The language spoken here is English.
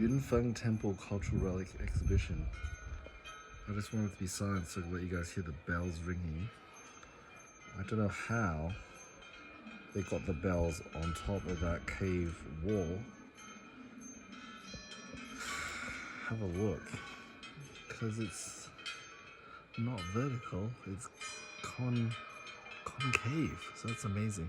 Yunfeng Temple Cultural Relic Exhibition. I just wanted to be silent so I can let you guys hear the bells ringing. I don't know how they got the bells on top of that cave wall. Have a look, because it's not vertical, it's concave, so that's amazing.